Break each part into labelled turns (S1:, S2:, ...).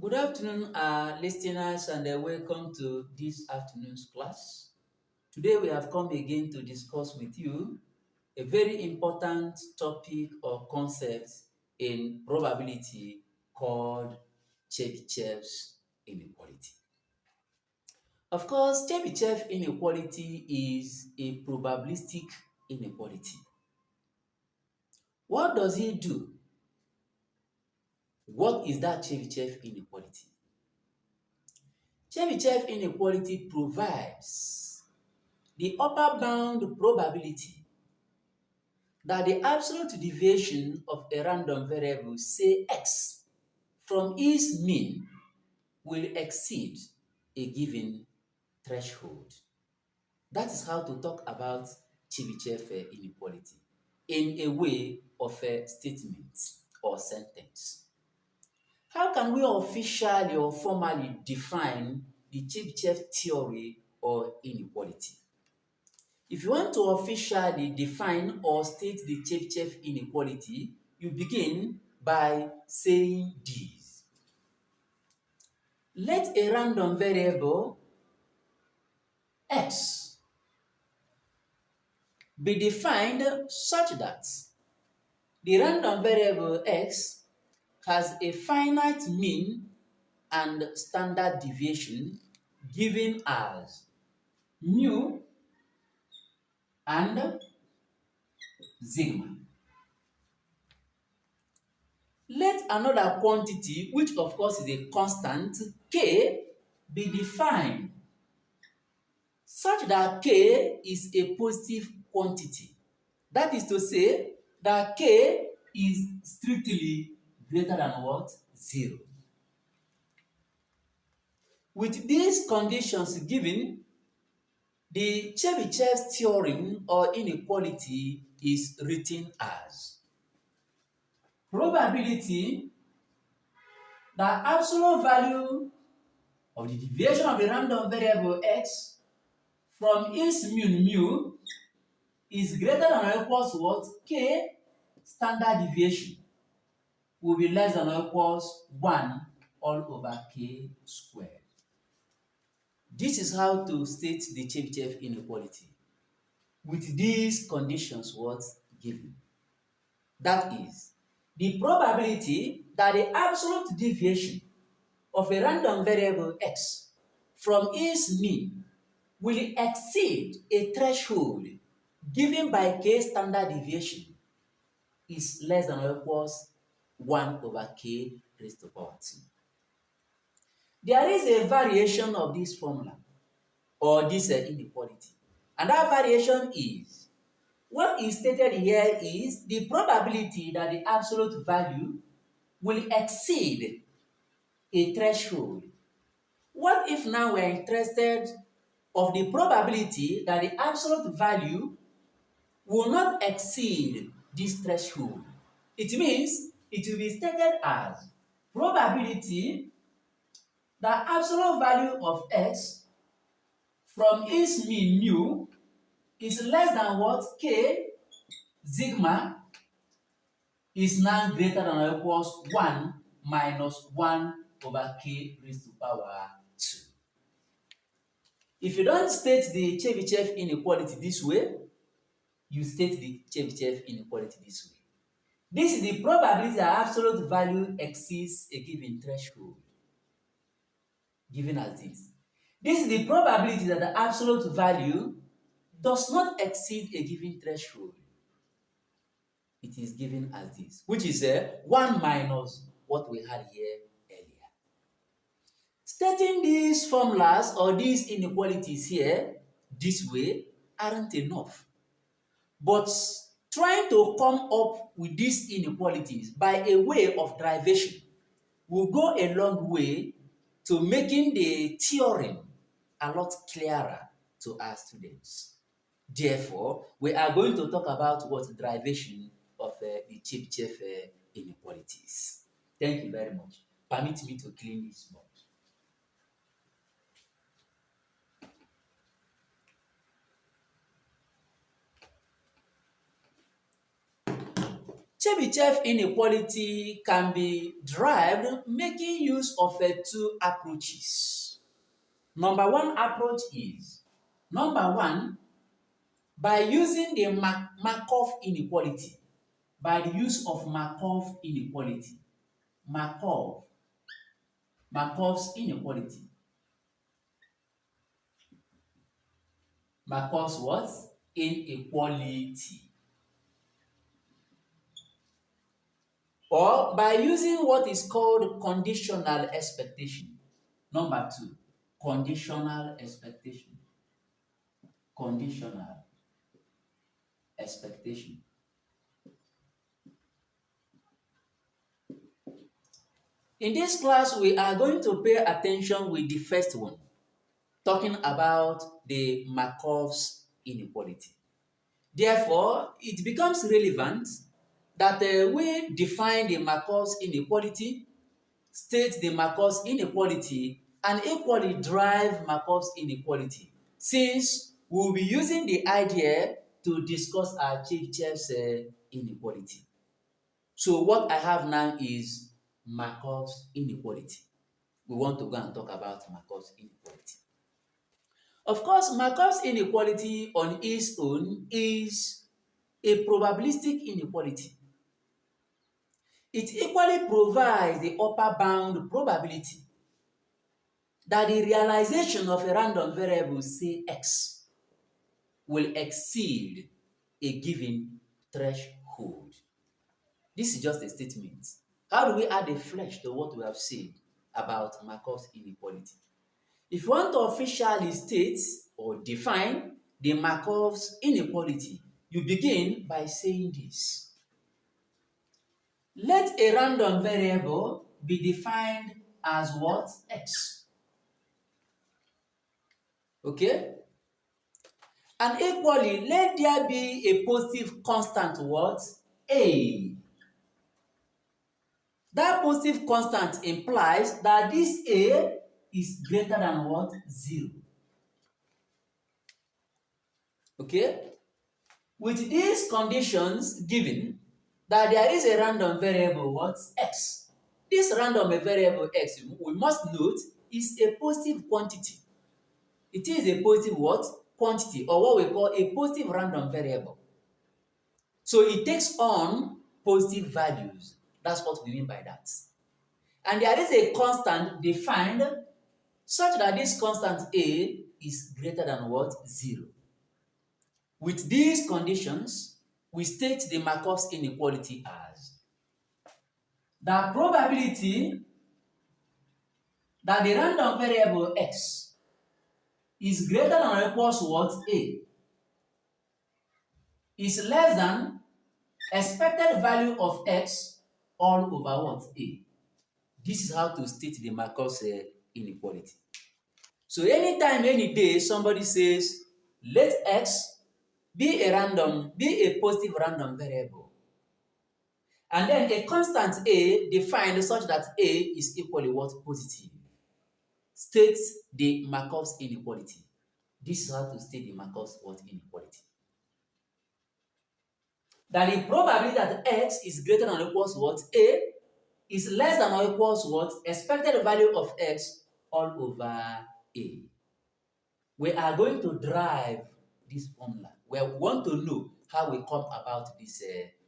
S1: Good afternoon, listeners, and welcome to this afternoon's class. Today, we have come again to discuss with you a very important topic or concept in probability called Chebyshev's inequality. Of course, Chebyshev inequality is a probabilistic inequality. What does he do? What is that Chebyshev inequality? Chebyshev inequality provides the upper bound probability that the absolute deviation of a random variable, say x, from its mean will exceed a given threshold. That is how to talk about Chebyshev inequality in a way of a statement or sentence. How can we officially or formally define the Chebyshev theory or inequality? If you want to officially define or state the Chebyshev inequality, you begin by saying this. Let a random variable x be defined such that the random variable x has a finite mean and standard deviation given as mu and sigma. Let another quantity, which of course is a constant, k, be defined such that k is a positive quantity. That is to say that k is strictly greater than what? 0. With these conditions given, the Chebyshev's theorem or inequality is written as probability that absolute value of the deviation of the random variable x from its mean mu is greater than or equals to what? K standard deviation will be less than or equals 1 all over k squared. This is how to state the Chebyshev inequality with these conditions what given. That is, the probability that the absolute deviation of a random variable x from its mean will exceed a threshold given by k standard deviation is less than or equals 1 over k raised to the power 2. There is a variation of this formula or this inequality, and that variation is what is stated here is the probability that the absolute value will exceed a threshold. What if now we're interested of the probability that the absolute value will not exceed this threshold? It means it will be stated as probability that absolute value of x from its mean mu is less than what? K sigma is now greater than or equals 1 minus 1 over k raised to power 2. If you don't state the Chebyshev inequality this way, you state the Chebyshev inequality this way. This is the probability that absolute value exceeds a given threshold, given as this. This is the probability that the absolute value does not exceed a given threshold. It is given as this, which is 1 minus what we had here earlier. Stating these formulas or these inequalities here this way aren't enough. But trying to come up with these inequalities by a way of derivation will go a long way to making the theorem a lot clearer to our students. Therefore, we are going to talk about what derivation of the Chebyshev inequalities. Thank you very much. Permit me to clean this board. Chebyshev inequality can be derived making use of two approaches. Number one approach is, number one, by using the Markov inequality, by the use of Markov inequality. Markov's inequality. Markov's what? Inequality. Or by using what is called conditional expectation. Number two, conditional expectation. Conditional expectation. In this class, we are going to pay attention with the first one, talking about the Markov's inequality. Therefore, it becomes relevant that we define the Markov's inequality, state the Markov's inequality, and equally drive Markov's inequality, since we will be using the idea to discuss our Chebyshev's inequality. So what I have now is Markov's inequality. We want to go and talk about Markov's inequality. Of course, Markov's inequality on its own is a probabilistic inequality. It equally provides the upper bound probability that the realization of a random variable, say x, will exceed a given threshold. This is just a statement. How do we add a flesh to what we have said about Markov's inequality? If you want to officially state or define the Markov's inequality, you begin by saying this. Let a random variable be defined as what? X. Okay? And equally, let there be a positive constant what? A. That positive constant implies that this A is greater than what? 0. Okay? With these conditions given, that there is a random variable what? X. This random variable x, we must note, is a positive quantity. It is a positive what? Quantity, or what we call a positive random variable. So it takes on positive values. That's what we mean by that. And there is a constant defined such that this constant A is greater than what? 0. With these conditions, we state the Markov's inequality as the probability that the random variable x is greater than or equals to what? A is less than expected value of x all over what? A. This is how to state the Markov's inequality. So anytime, any day, somebody says, let x be a positive random variable, and then a constant A defined such that A is equally what? Positive, states the Markov's inequality. This is how to state the Markov's what? Inequality. That the probability that x is greater than or equals to what? A is less than or equals to what? Expected value of x all over A. We are going to derive this formula. We want to know how we come about this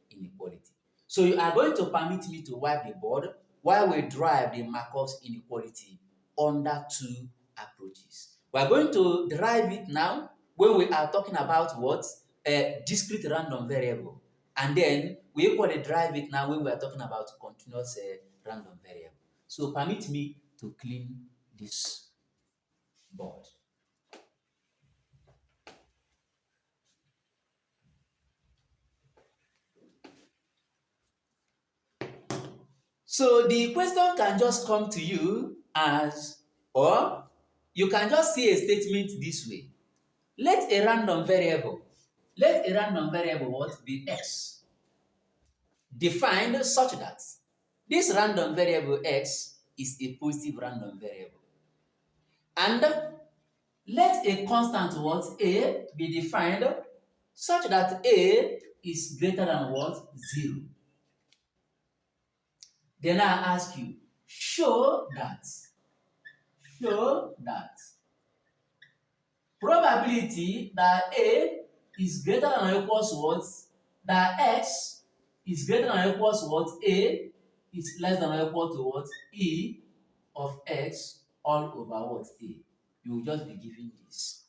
S1: inequality. So you are going to permit me to wipe the board while we derive the Markov's inequality under two approaches. We are going to derive it now when we are talking about what? A discrete random variable. And then we equally derive it now when we are talking about continuous random variable. So permit me to clean this board. So the question can just come to you as, or you can just see a statement this way. Let a random variable what? Be x, defined such that this random variable x is a positive random variable. And let a constant what? A be defined such that A is greater than what? 0. Then I ask you, show that probability that A is greater than or equals to what? That X is greater than or equals to what? A is less than or equal to what? E of X all over what? A. You will just be given this.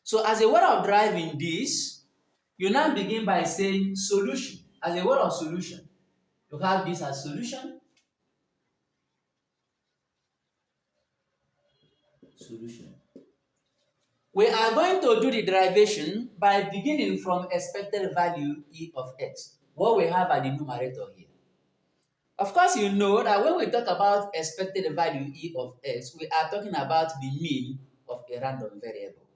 S1: So as a way of driving this, you now begin by saying solution. As a word of solution, you have this as solution. We are going to do the derivation by beginning from expected value E of X, what we have at the numerator here. Of course, you know that when we talk about expected value E of X, we are talking about the mean of a random variable.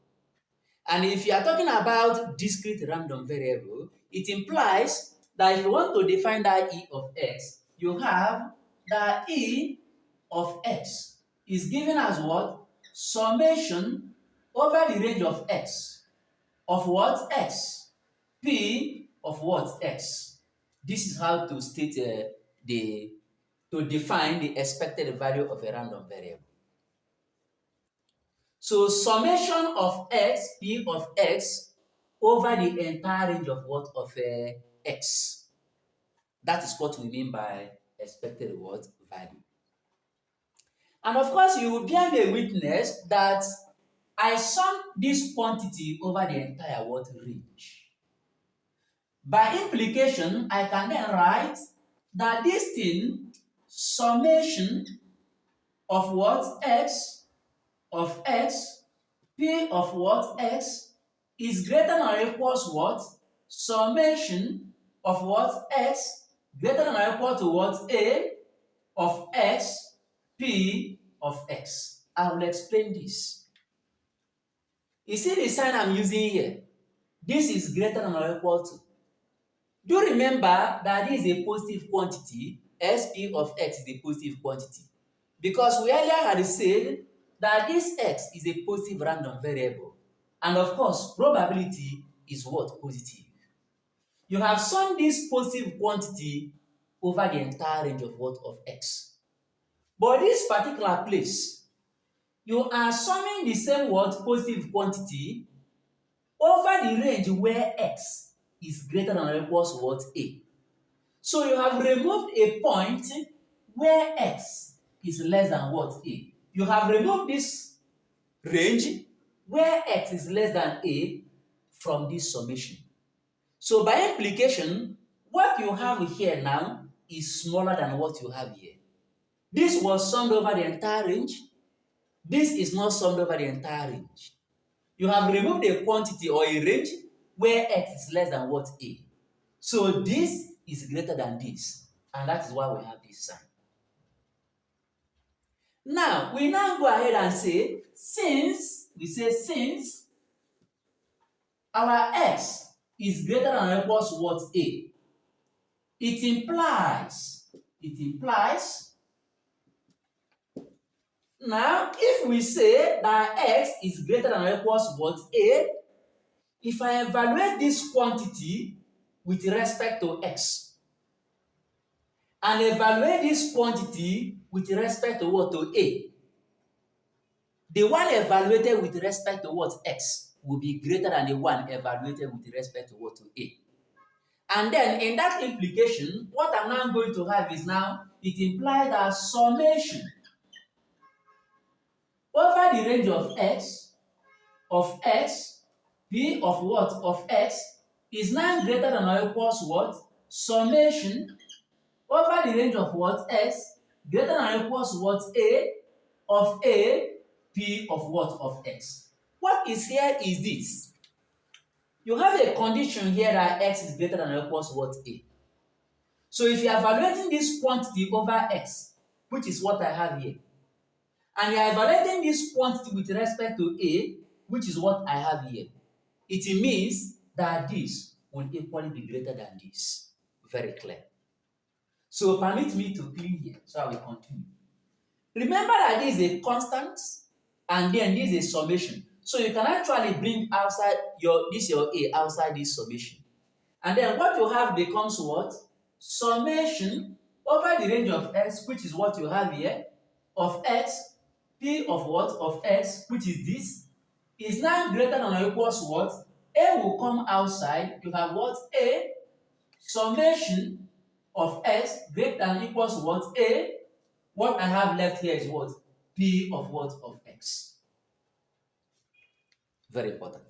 S1: And if you are talking about discrete random variable, it implies that if you want to define that E of X, you have that E of X is given as what? Summation over the range of X. Of what? X. P of what? X. This is how to state to define the expected value of a random variable. So summation of X, P of X, over the entire range of what? Of X. That is what we mean by expected what? Value. And of course, you will bear me witness that I sum this quantity over the entire what? Range. By implication, I can then write that this thing, summation of what? X of X, P of what? X, is greater than or equals what? Summation of what? X, greater than or equal to what? A of X, P of X. I will explain this. You see the sign I'm using here? This is greater than or equal to. Do remember that this is a positive quantity, Sp of X is a positive quantity. Because we earlier had said that this X is a positive random variable. And of course, probability is what? Positive. You have summed this positive quantity over the entire range of what? Of X. But this particular place, you are summing the same what? Positive quantity over the range where X is greater than or equals to what? A. So you have removed a point where X is less than what? A. You have removed this range where X is less than A from this summation. So by implication, what you have here now is smaller than what you have here. This was summed over the entire range. This is not summed over the entire range. You have removed a quantity or a range where X is less than what? A. So this is greater than this. And that is why we have this sign. Now, we now go ahead and say, since our X is greater than or equals to what? A. It implies, now, if we say that X is greater than or equals to what? A, if I evaluate this quantity with respect to X, and evaluate this quantity with respect to what? To A. The one evaluated with respect to what? X will be greater than the one evaluated with respect to what? To A. And then in that implication, what I'm now going to have is now, it implies that summation over the range of X, P of what? Of X, is now greater than or equals what? Summation over the range of what? X, greater than or equals what? A of A, P of what? Of X. What is here is this. You have a condition here that X is greater than or equals what? A. So if you are evaluating this quantity over X, which is what I have here, and you are evaluating this quantity with respect to A, which is what I have here, it means that this will equally be greater than this. Very clear. So permit me to clean here, so I will continue. Remember that this is a constant, and then this is a summation. So you can actually bring outside your A outside this summation. And then what you have becomes what? summation over the range of x, which is what you have here, of x, p of what? Of x, which is this, is now greater than or equals to what? A will come outside. You have what? A summation of x greater than or equals to what? A. What I have left here is what? P of what? Of x. Very important.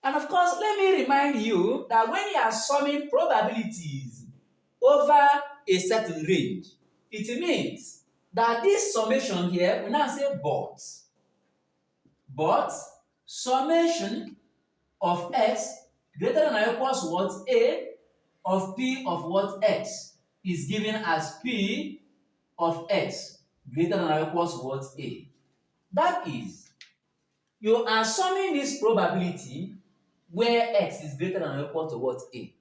S1: And of course, let me remind you that when you are summing probabilities over a certain range, it means that this summation here, we now say but summation of x greater than or equals to what? A of p of what? X is given as p of x greater than or equals to what? A. That is, you are summing this probability where x is greater than or equal to what? A.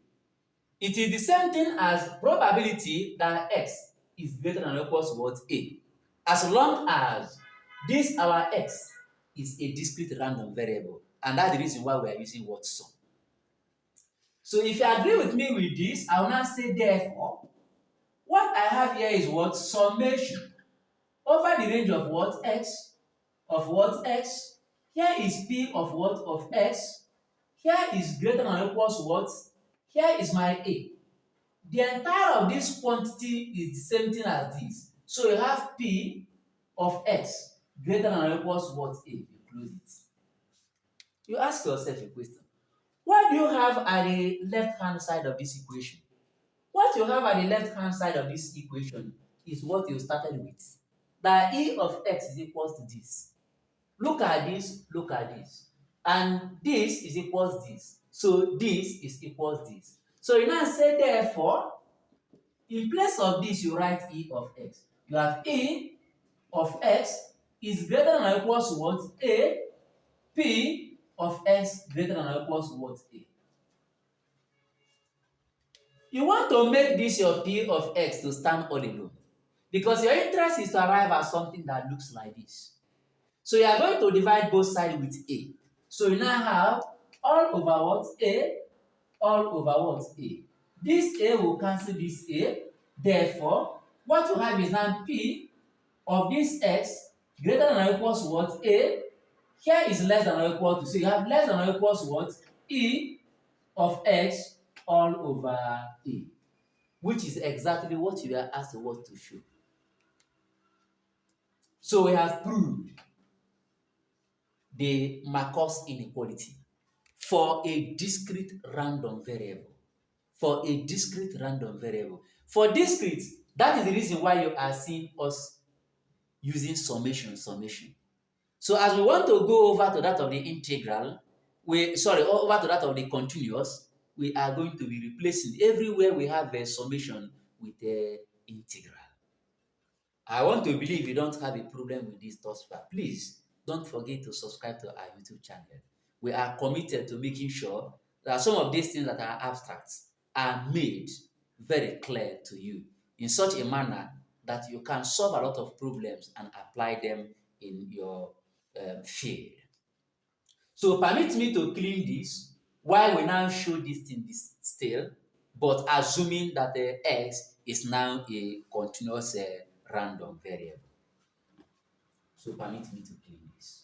S1: It is the same thing as probability that x is greater than or equal to what? A. As long as this our x is a discrete random variable, and that's the reason why we are using what? Sum. So if you agree with me with this, I will now say therefore, what I have here is what? Summation over the range of what? X, of what? X. Here is p of what? Of x. Here is greater than or equals to what? Here is my a. The entire of this quantity is the same thing as this. So you have p of x greater than or equals to what? A. You close it. You ask yourself a question. What do you have at the left-hand side of this equation? What you have at the left-hand side of this equation is what you started with. That e of x is equals to this. Look at this, look at this. And this is equals this. So this is equals this. So you now say therefore, in place of this, you write e of x. You have e of x is greater than or equals to what? A. P of x greater than or equals to what? A. You want to make this your p of x to stand all alone. Because your interest is to arrive at something that looks like this. So you are going to divide both sides with a. So you now have all over what? A, all over what? A. This a will cancel this a. Therefore, what you have is now p of this x greater than or equals to what? A. Here is less than or equal to. So you have less than or equals to what? E of x all over a. Which is exactly what you are asked what to show. So we have proved the Markov's inequality for a discrete random variable. For a discrete random variable. For discrete, that is the reason why you are seeing us using summation. So as we want to go over to that of the integral, over to that of the continuous, we are going to be replacing everywhere we have a summation with a integral. I want to believe you don't have a problem with this thus far. Please don't forget to subscribe to our YouTube channel. We are committed to making sure that some of these things that are abstract are made very clear to you in such a manner that you can solve a lot of problems and apply them in your field. So permit me to clean this while we now show this thing this still, but assuming that the x is now a continuous random variable. So permit me to clean this.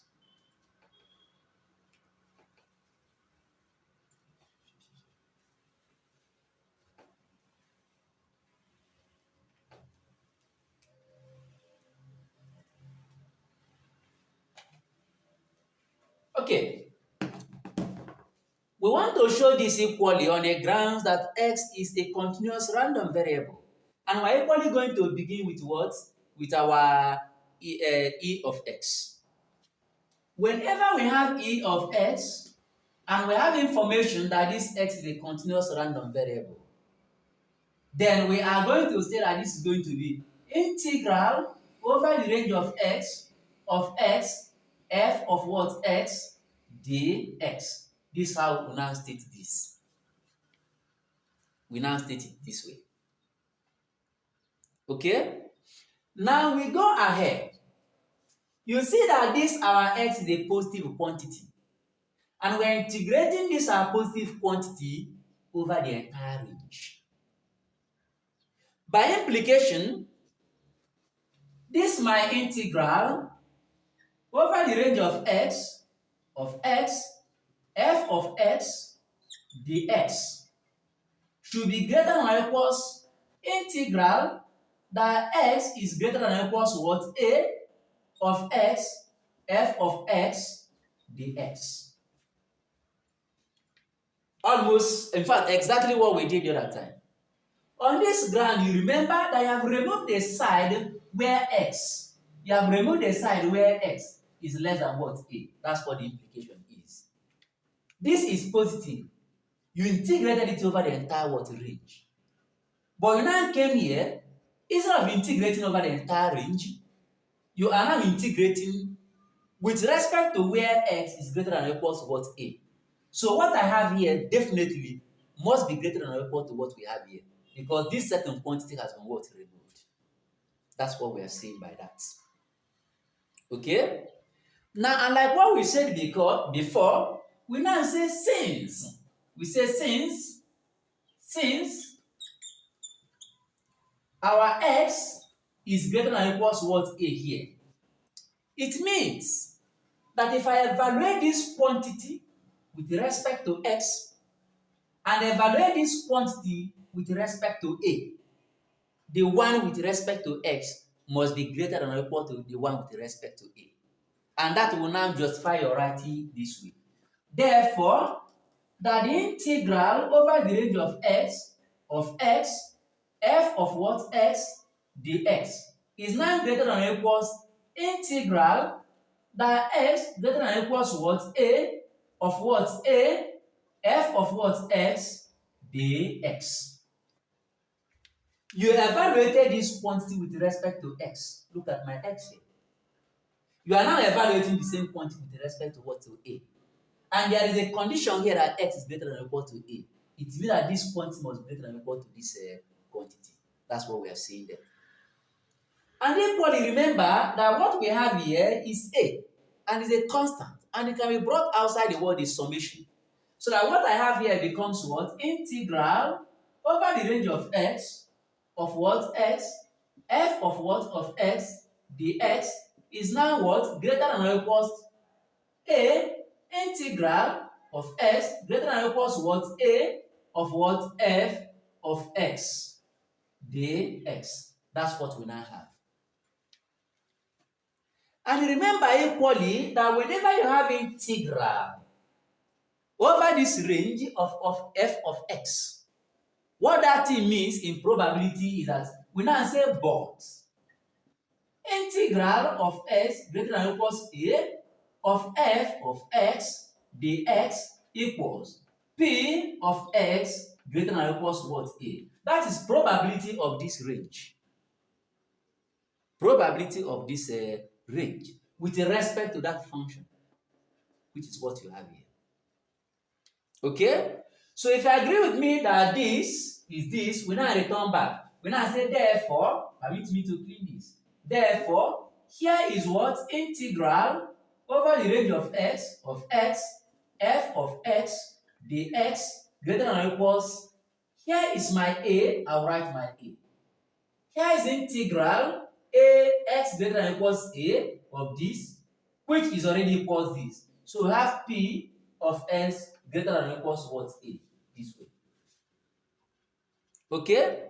S1: Okay. We want to show this equally on a grounds that x is a continuous random variable. And we're equally going to begin with what? With our e of x. Whenever we have e of x, and we have information that this x is a continuous random variable, then we are going to say that this is going to be integral over the range of x f of what? X dx. This is how we now state this. We now state it this way. Okay? Now we go ahead. You see that this our x is a positive quantity. And we're integrating this our positive quantity over the entire range. By implication, this my integral over the range of x f of x dx should be greater than or equals integral that x is greater than or equals what? A of x f of x dx. Almost, in fact, exactly what we did the other time. On this ground, you remember that you have removed the side where x. You have removed the side where x is less than what? A. That's what the implication is. This is positive. You integrated it over the entire what range. But you now came here, instead of integrating over the entire range, you are now integrating with respect to where x is greater than or equal to what? A. So what I have here definitely must be greater than or equal to what we have here, because this certain quantity has been what? Removed. That's what we are saying by that. Okay? Now, unlike what we said before, we now say since. We say since our x is greater than or equal to what? A here. It means that if I evaluate this quantity with respect to x and evaluate this quantity with respect to A, the one with respect to x must be greater than or equal to the one with respect to A. And that will now justify your writing this way. Therefore, that the integral over the range of x f of what? X dx is now greater than or equals integral that x greater than or equals what? A of what? A f of what? X dx. You evaluated this quantity with respect to x. Look at my x here. You are now evaluating the same quantity with respect to what? To A. And there is a condition here that x is greater than or equal to A. It means that this quantity must be greater than or equal to this quantity. That's what we are saying there. And equally, remember that what we have here is A, and is a constant, and it can be brought outside the word is summation. So that what I have here becomes what? Integral over the range of x of what? X f of what? Of x dx is now what? Greater than or equals A integral of x greater than or equals what? A of what? F of x dx. That's what we now have. And remember equally that whenever you have integral over this range of f of x, what that thing means in probability is that we now say but integral of x greater than or equals A of f of x dx equals p of x greater than or equals what? A. That is probability of this range. Probability of this range with respect to that function, which is what you have here. Okay? So if you agree with me that this is this, we now return back. We now say therefore, permit me to clean this. Therefore, here is what? Integral over the range of x f of x dx greater than or equals. Here is my A, I'll write my A. Here is integral A x greater than or equals A of this, which is already equals this. So we have P of x greater than or equals what? A, this way. Okay?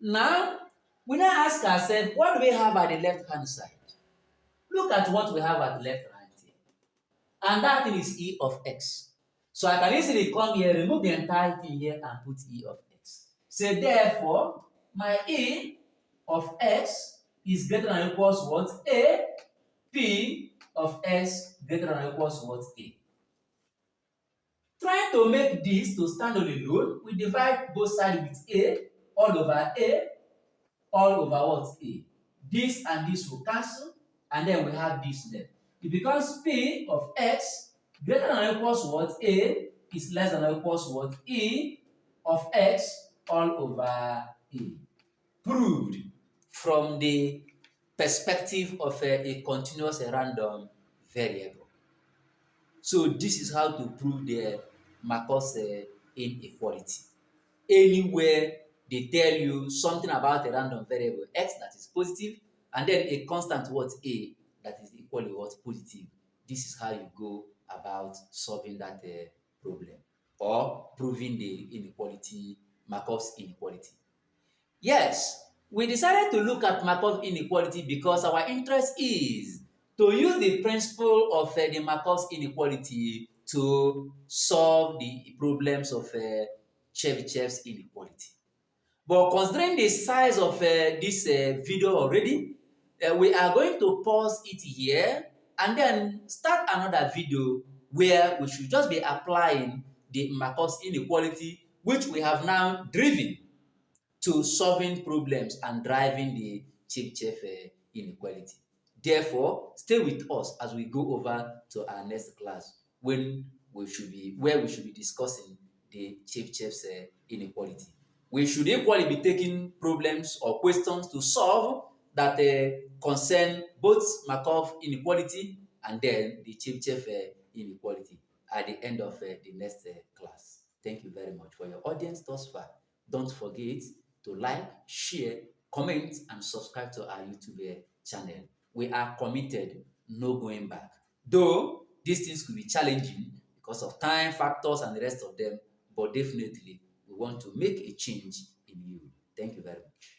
S1: Now, we now ask ourselves, what do we have at the left-hand side? Look at what we have at the left hand here. And that thing is E of x. So I can easily come here, remove the entire thing here and put E of x. So therefore, my E of x is greater than or equals what? A. P of x greater than or equals what? A. Trying to make this to stand on alone, we divide both sides with A, all over A, all over what? A. This and this will cancel, and then we have this left. It becomes P of x greater than or equals what? A is less than or equals what? E of x all over A. Proved from the perspective of a continuous random variable. So this is how to prove the Markov's inequality. Anywhere they tell you something about a random variable x that is positive, and then a constant what a that is equally what positive. This is how you go about solving that problem or proving the inequality, Markov's inequality. Yes, we decided to look at Markov inequality because our interest is to use the principle of the Markov's inequality to solve the problems of Chebyshev's inequality. But considering the size of this video already, we are going to pause it here and then start another video where we should just be applying the Markov's inequality, which we have now driven to solving problems and driving the Chebyshev's inequality. Therefore, stay with us as we go over to our next class where we should be discussing the Chebyshev's inequality. We should equally be taking problems or questions to solve that concern both Markov inequality and then the Chebyshev inequality at the end of the next class. Thank you very much for your audience thus far. Don't forget to like, share, comment, and subscribe to our YouTube channel. We are committed, no going back. Though these things could be challenging because of time factors and the rest of them, but definitely we want to make a change in you. Thank you very much.